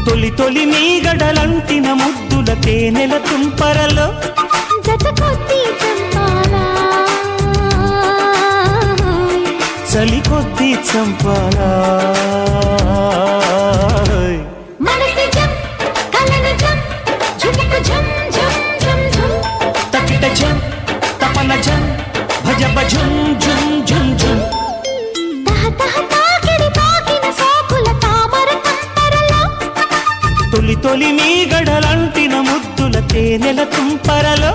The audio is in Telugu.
తొలి తొలి నీ గడలంటిన ముద్దుల తేనెల తుంపరలో చలి కొద్దీ చంపాలా తకిట జం తపన జం భజ భజం జుం జుం జుం తొలి తొలి నీ గడలంటిన ముద్దుల తేనెల తుంపరలో